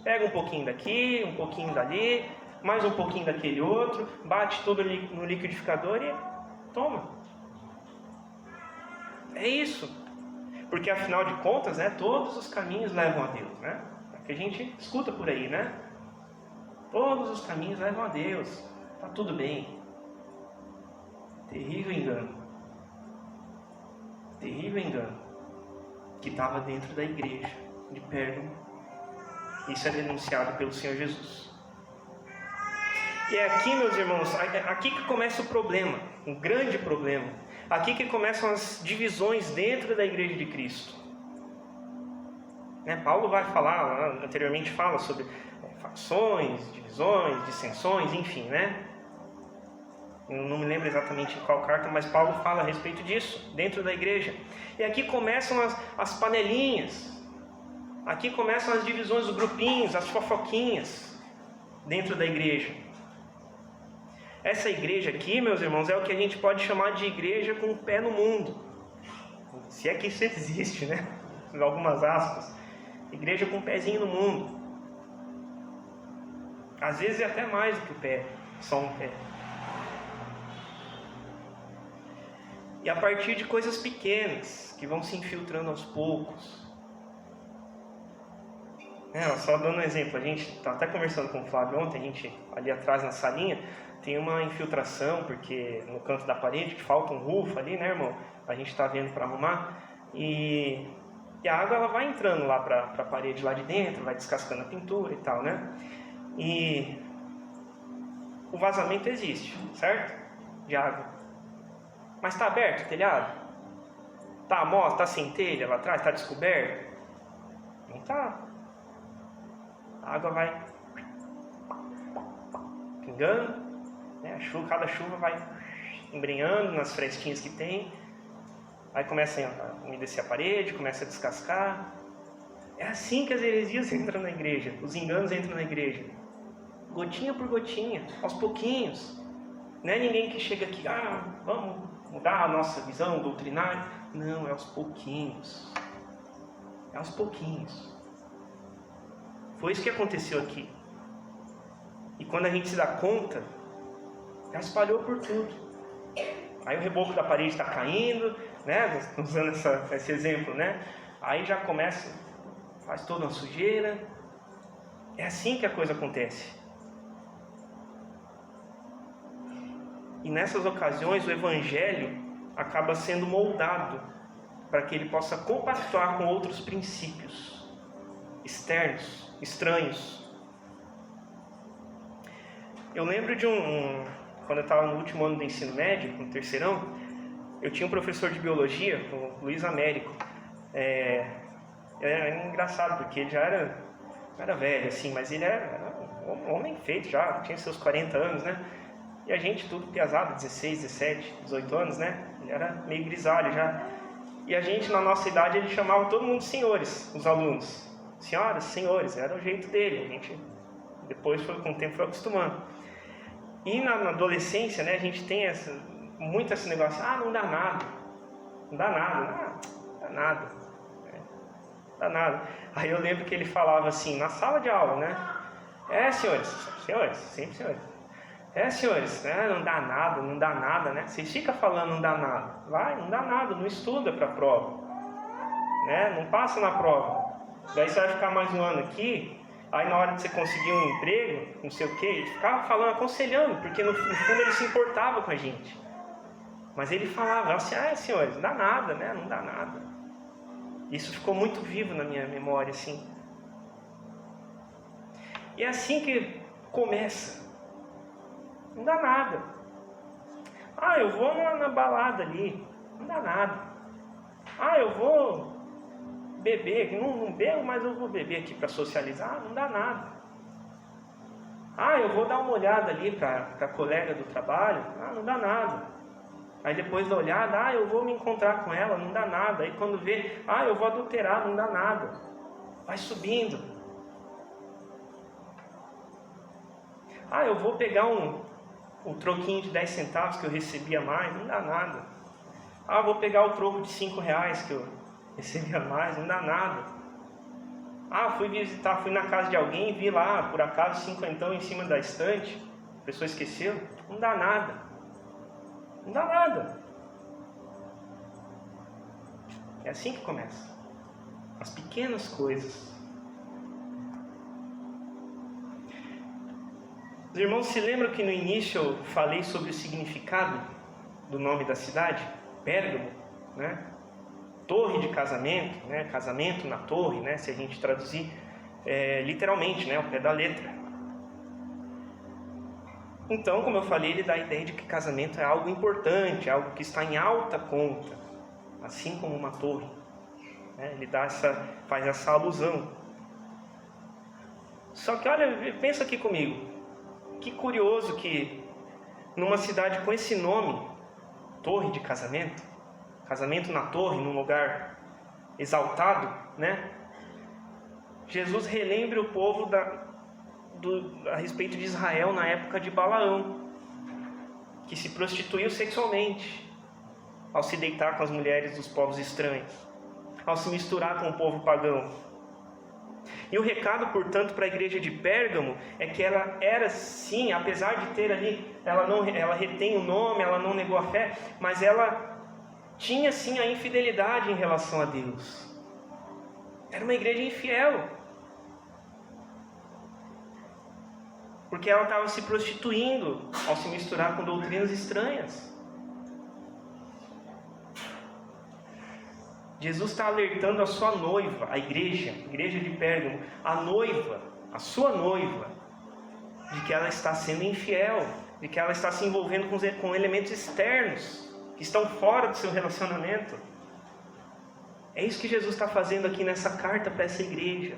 Speaker 1: Pega um pouquinho daqui, um pouquinho dali, mais um pouquinho daquele outro, bate tudo no liquidificador e toma. É isso. Porque afinal de contas, né, todos os caminhos levam a Deus, né? É que a gente escuta por aí, né? Todos os caminhos levam a Deus. Tá tudo bem. Terrível engano. Terrível engano. Que estava dentro da igreja de Pérgamo. Isso é denunciado pelo Senhor Jesus. E é aqui, meus irmãos, aqui que começa o problema, um grande problema. Aqui que começam as divisões dentro da igreja de Cristo. Paulo vai falar, anteriormente fala sobre facções, divisões, dissensões, enfim, né? Eu não me lembro exatamente em qual carta, mas Paulo fala a respeito disso, dentro da igreja. E aqui começam as panelinhas. Aqui começam as divisões, os grupinhos, as fofoquinhas dentro da igreja. Essa igreja aqui, meus irmãos, é o que a gente pode chamar de igreja com o pé no mundo. Se é que isso existe, né? Algumas aspas. Igreja com um pezinho no mundo. Às vezes é até mais do que o pé, só um pé. E a partir de coisas pequenas, que vão se infiltrando aos poucos. Só dando um exemplo, a gente estava até conversando com o Flávio ontem, a gente ali atrás na salinha, tem uma infiltração, porque no canto da parede, que falta um rufo ali, né, irmão? A gente está vendo para arrumar. E a água ela vai entrando lá para a parede lá de dentro, vai descascando a pintura e tal, né? E o vazamento existe, certo? De água. Mas está aberto o telhado? Está a moça, está sem telha lá atrás, está descoberto? Não está. A água vai pingando, né? Cada chuva vai embrenhando nas frestinhas que tem, aí começa a umedecer a parede, começa a descascar. É assim que as heresias entram na igreja, os enganos entram na igreja, gotinha por gotinha, aos pouquinhos. Não é ninguém que chega aqui, vamos mudar a nossa visão doutrinária. Não, é aos pouquinhos. É aos pouquinhos. Foi isso que aconteceu aqui. E quando a gente se dá conta, já espalhou por tudo. Aí o reboco da parede está caindo, né? Usando esse exemplo, né? Aí já começa, faz toda uma sujeira. É assim que a coisa acontece. E nessas ocasiões o Evangelho acaba sendo moldado para que ele possa compactuar com outros princípios externos, estranhos. Eu lembro de quando eu estava no último ano do ensino médio, no terceirão, eu tinha um professor de biologia, o Luiz Américo. Era engraçado, porque ele já era velho, assim, mas ele era um homem feito já, tinha seus 40 anos, né? E a gente tudo piazado, 16, 17, 18 anos, né? Ele era meio grisalho já. E a gente, na nossa idade, ele chamava todo mundo de senhores, os alunos. Senhoras, senhores, era o jeito dele. A gente, depois, com o tempo, foi acostumando. E na adolescência, né, a gente tem muito esse negócio, não dá nada. Não dá nada. Não dá nada. Não dá nada. Aí eu lembro que ele falava assim, na sala de aula, né? Senhores, sempre senhores. Senhores, né? Não dá nada, né? Vocês ficam falando não dá nada. Vai, não dá nada, não estuda para a prova. Né? Não passa na prova. Daí você vai ficar mais um ano aqui, aí na hora de você conseguir um emprego, não sei o quê, ele ficava falando, aconselhando, porque no fundo ele se importava com a gente. Mas ele falava assim, senhores, não dá nada, né? Não dá nada. Isso ficou muito vivo na minha memória, assim. E é assim que começa. Não dá nada. Eu vou na balada ali. Não dá nada. Eu vou beber. Não bebo, mas eu vou beber aqui para socializar. Não dá nada. Eu vou dar uma olhada ali para a colega do trabalho. Não dá nada. Aí depois da olhada, eu vou me encontrar com ela. Não dá nada. Aí quando vê, eu vou adulterar. Não dá nada. Vai subindo. Eu vou pegar um troquinho de 10 centavos que eu recebia mais, não dá nada. Vou pegar o troco de 5 reais que eu recebia mais, não dá nada. Fui na casa de alguém e vi lá, por acaso, 50 em cima da estante, a pessoa esqueceu, não dá nada. Não dá nada. É assim que começa. As pequenas coisas. Os irmãos se lembram que no início eu falei sobre o significado do nome da cidade? Pérgamo, né? Torre de casamento, né? Casamento na torre, né? Se a gente traduzir literalmente, né? Ao pé da letra. Então, como eu falei, ele dá a ideia de que casamento é algo importante, algo que está em alta conta, assim como uma torre, né? Ele faz essa alusão. Só que olha, pensa aqui comigo. Que curioso que numa cidade com esse nome, torre de casamento, casamento na torre, num lugar exaltado, né? Jesus relembra o povo a respeito de Israel na época de Balaão, que se prostituiu sexualmente ao se deitar com as mulheres dos povos estranhos, ao se misturar com o povo pagão. E o recado, portanto, para a igreja de Pérgamo é que ela era sim, apesar de ter ali, ela retém o nome, ela não negou a fé, mas ela tinha sim a infidelidade em relação a Deus. Era uma igreja infiel, porque ela estava se prostituindo ao se misturar com doutrinas estranhas. Jesus está alertando a sua noiva, a igreja de Pérgamo, a noiva, a sua noiva, de que ela está sendo infiel, de que ela está se envolvendo com elementos externos, que estão fora do seu relacionamento. É isso que Jesus está fazendo aqui nessa carta para essa igreja.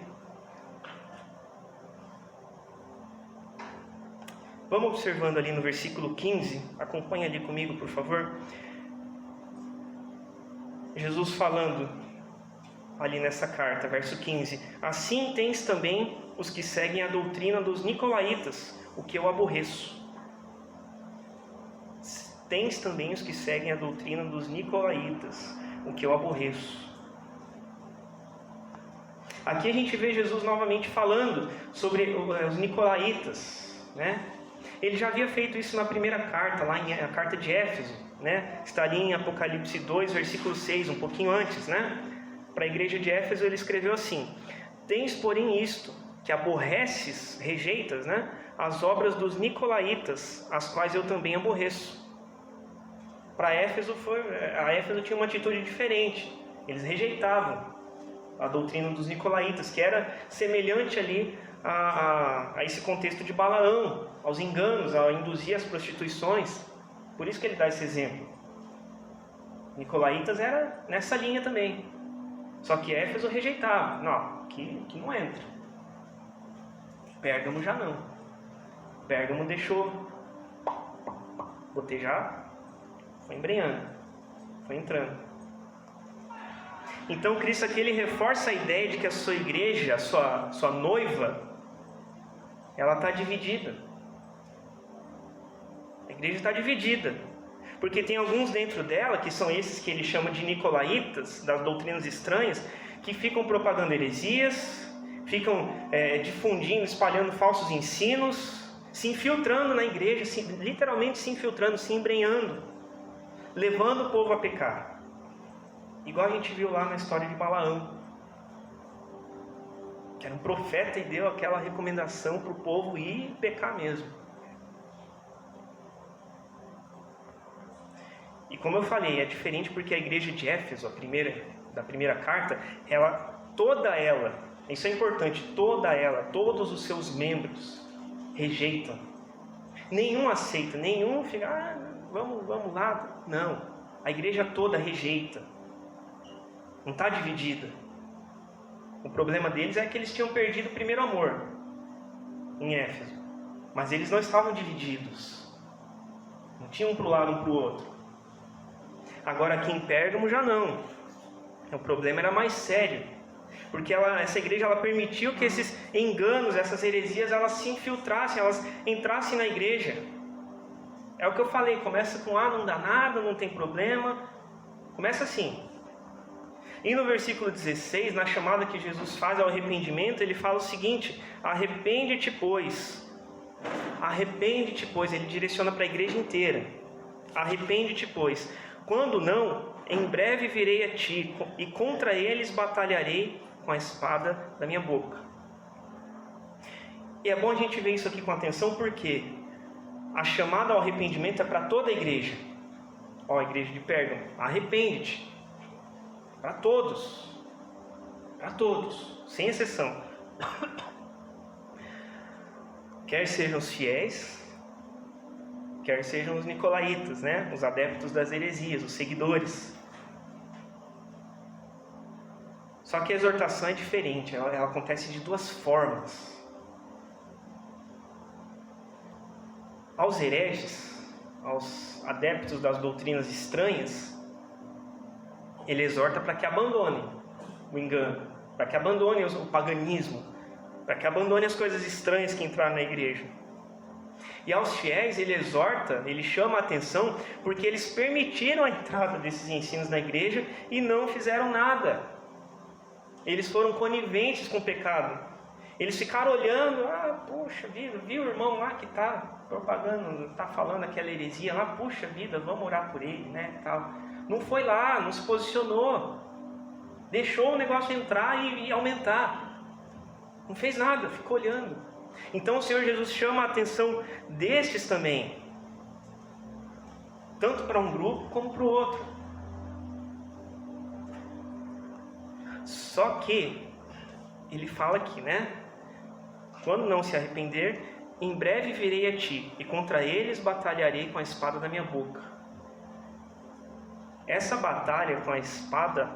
Speaker 1: Vamos observando ali no versículo 15, acompanha ali comigo, por favor. Jesus falando ali nessa carta, verso 15: assim tens também os que seguem a doutrina dos nicolaítas, o que eu aborreço. Tens também os que seguem a doutrina dos nicolaítas, o que eu aborreço. Aqui a gente vê Jesus novamente falando sobre os nicolaítas, né? Ele já havia feito isso na primeira carta, lá na carta de Éfeso, né? Está ali em Apocalipse 2, versículo 6, um pouquinho antes, né? Para a igreja de Éfeso ele escreveu assim: tens porém isto, que aborreces, rejeitas, né? As obras dos nicolaítas, as quais eu também aborreço. Para Éfeso tinha uma atitude diferente. Eles rejeitavam a doutrina dos nicolaítas, que era semelhante ali a esse contexto de Balaão, aos enganos, a induzir as prostituições. Por isso que ele dá esse exemplo. Nicolaítas era nessa linha também. Só que Éfeso rejeitava. Não, aqui não entra. Pérgamo já não. Pérgamo deixou. Gotejar, foi embrenhando, foi entrando. Então Cristo aqui ele reforça a ideia de que a sua igreja, a sua noiva, ela está dividida. A igreja está dividida, porque tem alguns dentro dela, que são esses que ele chama de nicolaítas, das doutrinas estranhas, que ficam propagando heresias, ficam difundindo, espalhando falsos ensinos, se infiltrando na igreja, literalmente se infiltrando, se embrenhando, levando o povo a pecar. Igual a gente viu lá na história de Balaão, que era um profeta e deu aquela recomendação para o povo ir pecar mesmo. E como eu falei, é diferente porque a igreja de Éfeso, da primeira carta, toda ela, isso é importante, todos os seus membros rejeitam. Nenhum aceita, nenhum fica, vamos lá. Não, a igreja toda rejeita. Não está dividida. O problema deles é que eles tinham perdido o primeiro amor em Éfeso. Mas eles não estavam divididos. Não tinham um para o lado, um para o outro. Agora aqui em Pérgamo já não. O problema era mais sério. Porque essa igreja permitiu que esses enganos, essas heresias, elas se infiltrassem, elas entrassem na igreja. É o que eu falei, começa com não dá nada, não tem problema. Começa assim. E no versículo 16, na chamada que Jesus faz ao arrependimento, ele fala o seguinte: arrepende-te, pois. Arrepende-te, pois. Ele direciona para a igreja inteira. Arrepende-te, pois. Quando não, em breve virei a ti, e contra eles batalharei com a espada da minha boca. E é bom a gente ver isso aqui com atenção, porque a chamada ao arrependimento é para toda a igreja. A igreja de Pérgamo, arrepende-te. Para todos, sem exceção. Quer sejam os fiéis, quer sejam os nicolaítas, né? Os adeptos das heresias, os seguidores. Só que a exortação é diferente, ela acontece de duas formas. Aos hereges, aos adeptos das doutrinas estranhas, ele exorta para que abandonem o engano, para que abandonem o paganismo, para que abandonem as coisas estranhas que entraram na igreja. E aos fiéis ele exorta, ele chama a atenção, porque eles permitiram a entrada desses ensinos na igreja e não fizeram nada. Eles foram coniventes com o pecado. Eles ficaram olhando, puxa vida, viu o irmão lá que está propagando, está falando aquela heresia lá, puxa vida, vamos orar por ele, né, tal. Não foi lá, não se posicionou, deixou o negócio entrar e aumentar, não fez nada, ficou olhando. Então o Senhor Jesus chama a atenção destes também, tanto para um grupo como para o outro. Só que ele fala aqui, né? Quando não se arrepender, em breve virei a ti, e contra eles batalharei com a espada da minha boca. Essa batalha com a espada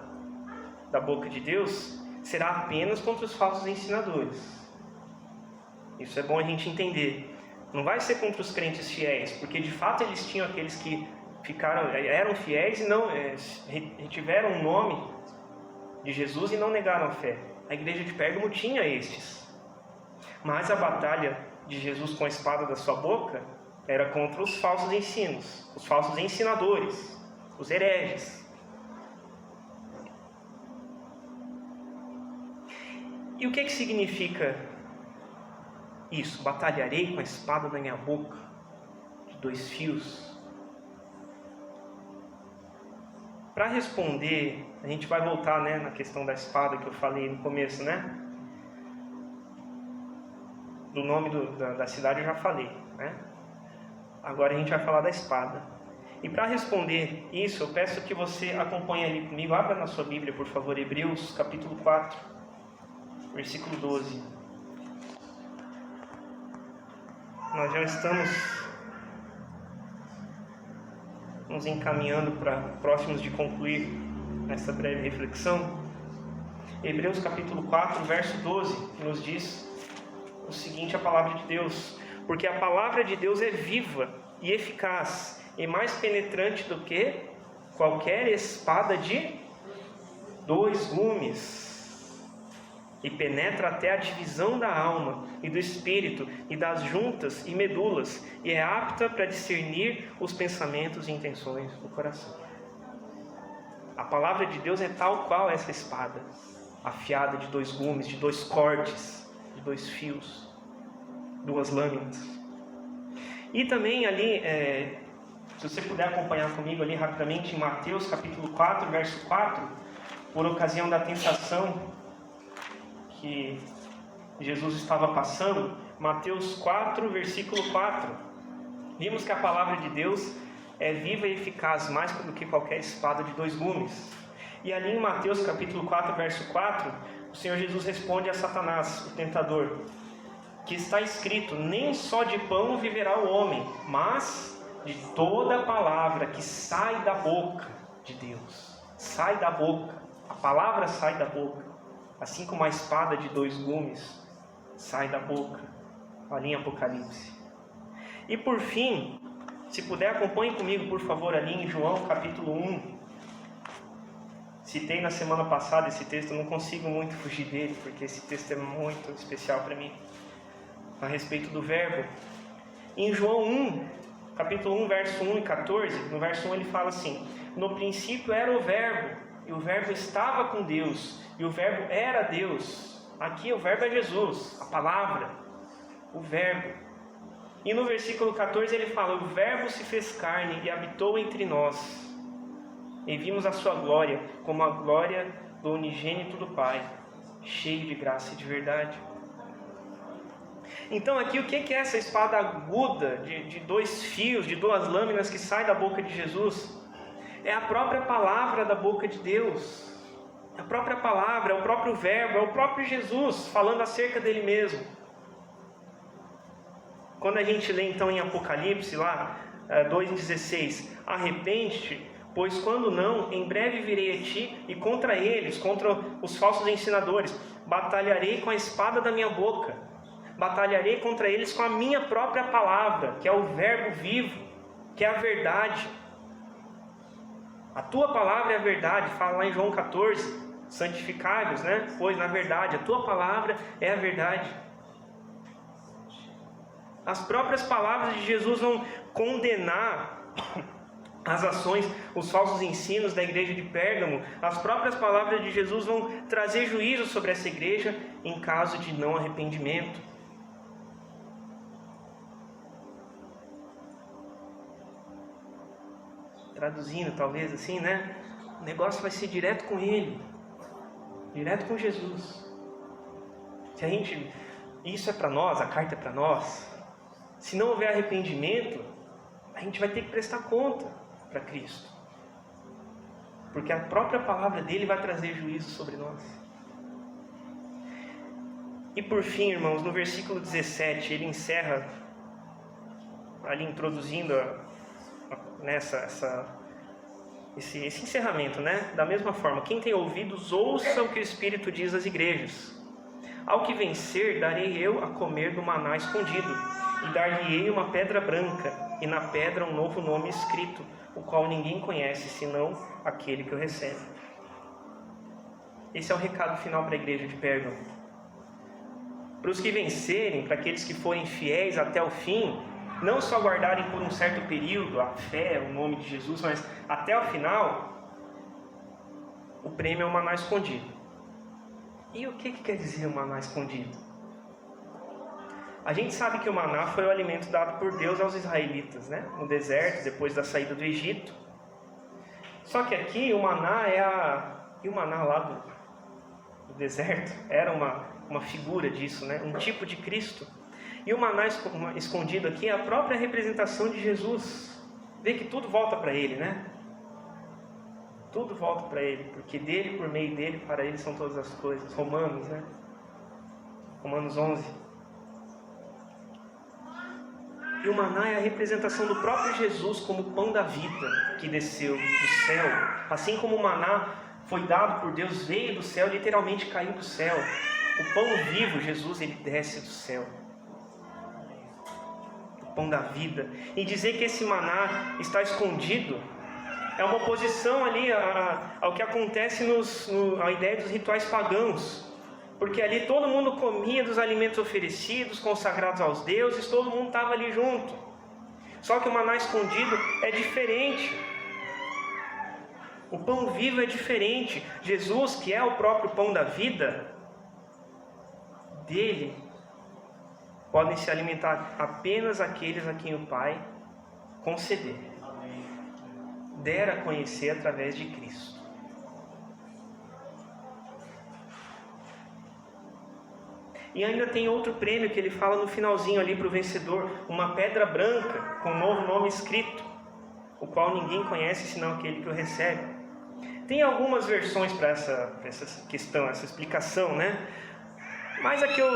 Speaker 1: da boca de Deus será apenas contra os falsos ensinadores. Isso é bom a gente entender. Não vai ser contra os crentes fiéis, porque de fato eles tinham aqueles que eram fiéis e não retiveram o nome de Jesus e não negaram a fé. A igreja de Pérgamo tinha estes. Mas a batalha de Jesus com a espada da sua boca era contra os falsos ensinos, os falsos ensinadores, os hereges. E o que significa isso? Batalharei com a espada da minha boca, de 2 fios. Para responder, a gente vai voltar, na questão da espada que eu falei no começo, Do nome da cidade eu já falei, Agora a gente vai falar da espada. E para responder isso, eu peço que você acompanhe ali comigo. Abra na sua Bíblia, por favor, Hebreus capítulo 4, versículo 12. Nós já estamos nos encaminhando próximos de concluir essa breve reflexão. Hebreus capítulo 4, verso 12, nos diz o seguinte, a palavra de Deus: porque a palavra de Deus é viva e eficaz, e mais penetrante do que qualquer espada de 2 gumes, e penetra até a divisão da alma e do espírito e das juntas e medulas, e é apta para discernir os pensamentos e intenções do coração. A palavra de Deus é tal qual essa espada, afiada de 2 gumes, de 2 cortes, de 2 fios, 2 lâminas. E também ali, se você puder acompanhar comigo ali rapidamente, em Mateus capítulo 4, verso 4, por ocasião da tentação que Jesus estava passando, Mateus 4, versículo 4, vimos que a palavra de Deus é viva e eficaz, mais do que qualquer espada de 2 gumes. E ali em Mateus capítulo 4, verso 4, o Senhor Jesus responde a Satanás, o tentador, que está escrito: nem só de pão viverá o homem, mas de toda a palavra que sai da boca de Deus. Sai da boca, a palavra sai da boca, assim como a espada de 2 gumes sai da boca, ali em Apocalipse. E por fim, se puder, acompanhe comigo, por favor, ali em João capítulo 1. Citei na semana passada esse texto, eu não consigo muito fugir dele, porque esse texto é muito especial para mim, a respeito do verbo. Em João 1, capítulo 1, verso 1 e 14, no verso 1 ele fala assim: no princípio era o verbo, e o verbo estava com Deus, e o verbo era Deus. Aqui o verbo é Jesus, a palavra, o verbo. E no versículo 14 ele fala: o verbo se fez carne e habitou entre nós, e vimos a sua glória, como a glória do unigênito do Pai, cheio de graça e de verdade. Então aqui o que é essa espada aguda de 2 fios, de 2 lâminas que sai da boca de Jesus? É a própria palavra da boca de Deus. A própria palavra, é o próprio verbo, é o próprio Jesus falando acerca dele mesmo. Quando a gente lê então em Apocalipse lá 2,16: arrepende-te, pois quando não, em breve virei a ti, e contra eles, contra os falsos ensinadores, batalharei com a espada da minha boca. Batalharei contra eles com a minha própria palavra, que é o verbo vivo, que é a verdade. A tua palavra é a verdade, fala lá em João 14, santificai-vos, pois na verdade, a tua palavra é a verdade. As próprias palavras de Jesus vão condenar as ações, os falsos ensinos da igreja de Pérgamo. As próprias palavras de Jesus vão trazer juízo sobre essa igreja em caso de não arrependimento. Traduzindo talvez assim, o negócio vai ser direto com Ele, direto com Jesus. Isso é para nós, a carta é para nós. Se não houver arrependimento, a gente vai ter que prestar conta para Cristo, porque a própria palavra dele vai trazer juízo sobre nós. E por fim, irmãos, no versículo 17, ele encerra ali introduzindo esse encerramento, da mesma forma: quem tem ouvidos, ouça o que o Espírito diz às igrejas. Ao que vencer, darei eu a comer do maná escondido, e dar-lhe-ei uma pedra branca, e na pedra um novo nome escrito, o qual ninguém conhece, senão aquele que o recebe. Esse é o recado final para a igreja de Pérgamo. Para os que vencerem, para aqueles que forem fiéis até o fim, não só guardarem por um certo período a fé, o nome de Jesus, mas até o final, o prêmio é o maná escondido. E o que quer dizer o maná escondido? A gente sabe que o maná foi o alimento dado por Deus aos israelitas, né? No deserto, depois da saída do Egito. Só que aqui o maná E o maná lá do deserto era uma figura disso, né? Um tipo de Cristo. E o maná escondido aqui é a própria representação de Jesus. Vê que tudo volta para Ele, né? Tudo volta para Ele, porque dele, por meio dele, para Ele são todas as coisas. Romanos, né? Romanos 11. E o maná é a representação do próprio Jesus como pão da vida que desceu do céu. Assim como o maná foi dado por Deus, veio do céu, literalmente caiu do céu. O pão vivo, Jesus, ele desce do céu. O pão da vida. E dizer que esse maná está escondido é uma oposição ali ao que acontece à ideia dos rituais pagãos. Porque ali todo mundo comia dos alimentos oferecidos, consagrados aos deuses, todo mundo estava ali junto. Só que o maná escondido é diferente. O pão vivo é diferente. Jesus, que é o próprio pão da vida, dele podem se alimentar apenas aqueles a quem o Pai conceder. Der a conhecer através de Cristo. E ainda tem outro prêmio que ele fala no finalzinho ali para o vencedor, uma pedra branca com um novo nome escrito, o qual ninguém conhece senão aquele que o recebe. Tem algumas versões para essa questão, essa explicação, né? Mas a que eu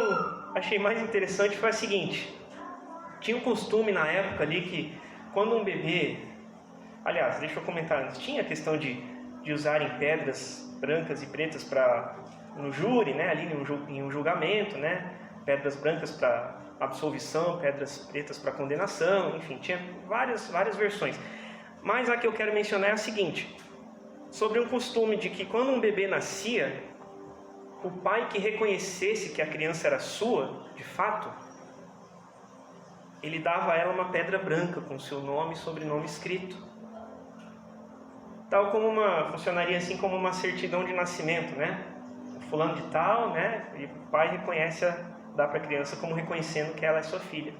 Speaker 1: achei mais interessante foi a seguinte: tinha um costume na época ali que quando um bebê, aliás, deixa eu comentar antes, tinha a questão de usarem pedras brancas e pretas no júri, né? Ali em um julgamento, né? Pedras brancas para absolvição, pedras pretas para condenação, enfim, tinha várias versões. Mas a que eu quero mencionar é a seguinte: sobre um costume de que quando um bebê nascia, o pai que reconhecesse que a criança era sua, de fato, ele dava a ela uma pedra branca com seu nome e sobrenome escrito. Tal como funcionaria assim como uma certidão de nascimento, né? Fulano de tal, né? E o pai dá para a criança como reconhecendo que ela é sua filha.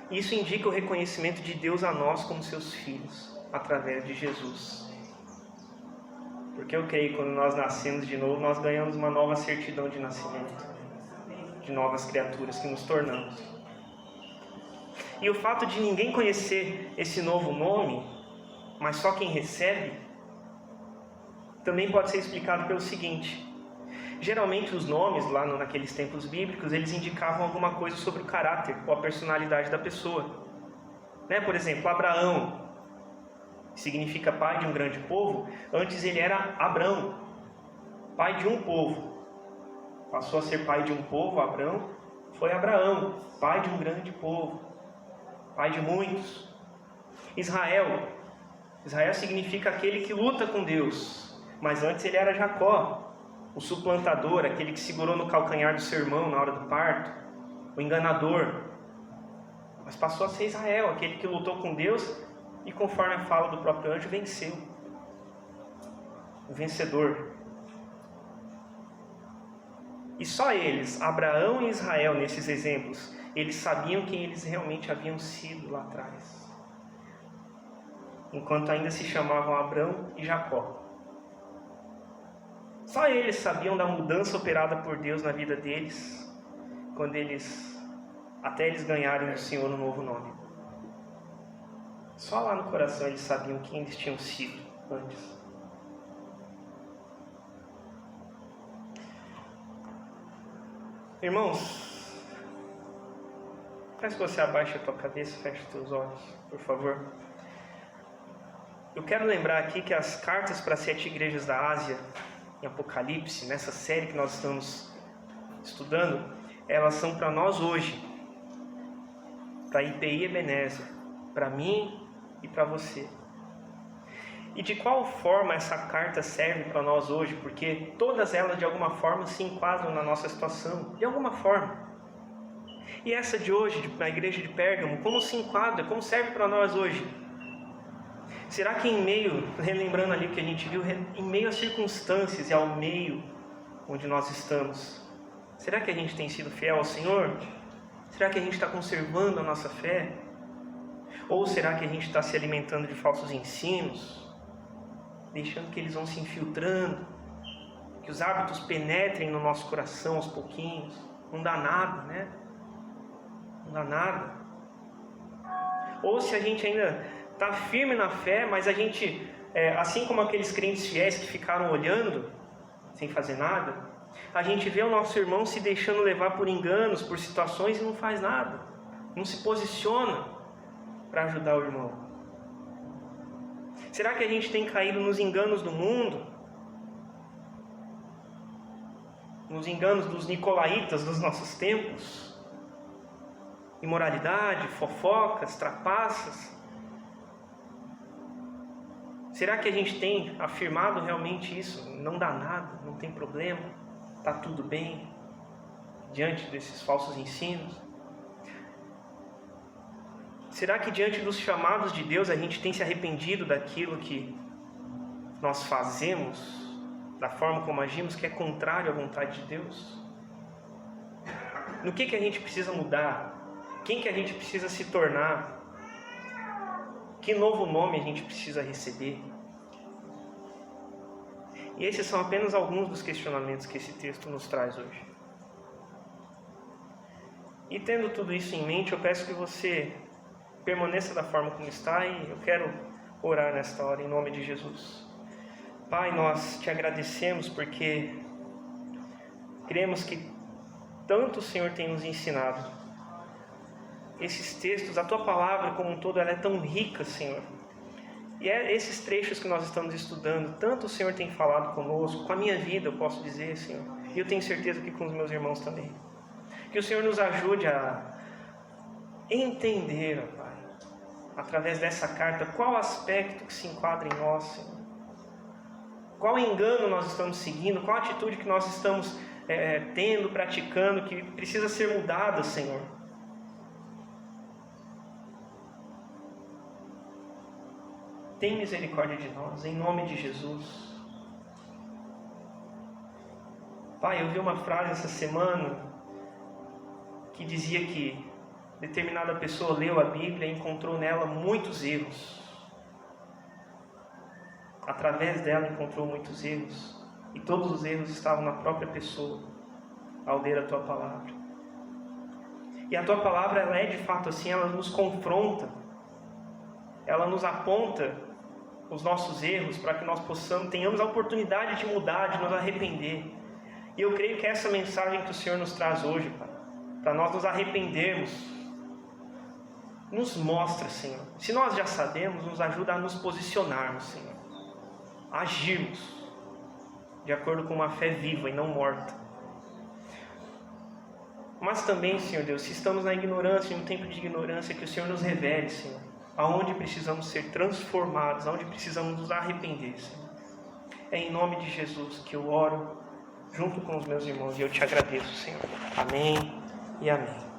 Speaker 1: Isso indica o reconhecimento de Deus a nós como seus filhos, através de Jesus. Porque eu creio que quando nós nascemos de novo, nós ganhamos uma nova certidão de nascimento, de novas criaturas que nos tornamos. E o fato de ninguém conhecer esse novo nome, mas só quem recebe, também pode ser explicado pelo seguinte: geralmente os nomes lá naqueles tempos bíblicos, eles indicavam alguma coisa sobre o caráter ou a personalidade da pessoa, né? Por exemplo, Abraão significa pai de um grande povo. Antes ele era Abrão, pai de um povo. Passou a ser pai de um povo, Abrão, foi Abraão, pai de um grande povo, pai de muitos. Israel significa aquele que luta com Deus. Mas antes ele era Jacó, o suplantador, aquele que segurou no calcanhar do seu irmão na hora do parto, o enganador. Mas passou a ser Israel, aquele que lutou com Deus e, conforme a fala do próprio anjo, venceu. O vencedor. E só eles, Abraão e Israel, nesses exemplos, eles sabiam quem eles realmente haviam sido lá atrás, enquanto ainda se chamavam Abrão e Jacó. Só eles sabiam da mudança operada por Deus na vida deles, até eles ganharem do Senhor um novo nome. Só lá no coração eles sabiam quem eles tinham sido antes. Irmãos, peço que você abaixe a tua cabeça, feche os teus olhos, por favor. Eu quero lembrar aqui que as cartas para as 7 igrejas da Ásia, em Apocalipse, nessa série que nós estamos estudando, elas são para nós hoje, para IPI Ebenezer, para mim e para você. E de qual forma essa carta serve para nós hoje? Porque todas elas de alguma forma se enquadram na nossa situação, de alguma forma. E essa de hoje, na igreja de Pérgamo, como se enquadra, como serve para nós hoje? Será que em meio, relembrando ali o que a gente viu, em meio às circunstâncias e ao meio onde nós estamos, será que a gente tem sido fiel ao Senhor? Será que a gente está conservando a nossa fé? Ou será que a gente está se alimentando de falsos ensinos, deixando que eles vão se infiltrando, que os hábitos penetrem no nosso coração aos pouquinhos? Não dá nada, né? Não dá nada. Ou se a gente ainda está firme na fé, mas a gente, assim como aqueles crentes fiéis que ficaram olhando, sem fazer nada, a gente vê o nosso irmão se deixando levar por enganos, por situações e não faz nada, não se posiciona para ajudar o irmão. Será que a gente tem caído nos enganos do mundo? Nos enganos dos nicolaítas dos nossos tempos? Imoralidade, fofocas, trapaças? Será que a gente tem afirmado realmente isso? Não dá nada, não tem problema, está tudo bem, diante desses falsos ensinos? Será que diante dos chamados de Deus a gente tem se arrependido daquilo que nós fazemos, da forma como agimos, que é contrário à vontade de Deus? No que a gente precisa mudar? Quem que a gente precisa se tornar? Que novo nome a gente precisa receber? E esses são apenas alguns dos questionamentos que esse texto nos traz hoje. E tendo tudo isso em mente, eu peço que você permaneça da forma como está, e eu quero orar nesta hora em nome de Jesus. Pai, nós te agradecemos porque cremos que tanto o Senhor tem nos ensinado. Esses textos, a Tua palavra como um todo, ela é tão rica, Senhor. E é esses trechos que nós estamos estudando, tanto o Senhor tem falado conosco, com a minha vida, eu posso dizer, Senhor. E eu tenho certeza que com os meus irmãos também. Que o Senhor nos ajude a entender, Pai, através dessa carta, qual aspecto que se enquadra em nós, Senhor. Qual engano nós estamos seguindo, qual atitude que nós estamos tendo, praticando, que precisa ser mudada, Senhor. Tem misericórdia de nós, em nome de Jesus. Pai, eu vi uma frase essa semana que dizia que determinada pessoa leu a Bíblia e encontrou nela muitos erros. Através dela encontrou muitos erros. E todos os erros estavam na própria pessoa, ao ler a Tua palavra. E a Tua palavra, ela é de fato assim, ela nos confronta. Ela nos aponta os nossos erros para que nós tenhamos a oportunidade de mudar, de nos arrepender. E eu creio que essa mensagem que o Senhor nos traz hoje, Pai, para nós nos arrependermos, nos mostra, Senhor. Se nós já sabemos, nos ajuda a nos posicionarmos, Senhor. A agirmos de acordo com uma fé viva e não morta. Mas também, Senhor Deus, se estamos na ignorância, em um tempo de ignorância, que o Senhor nos revele, Senhor, aonde precisamos ser transformados, aonde precisamos nos arrepender, Senhor. É em nome de Jesus que eu oro junto com os meus irmãos e eu te agradeço, Senhor. Amém e amém.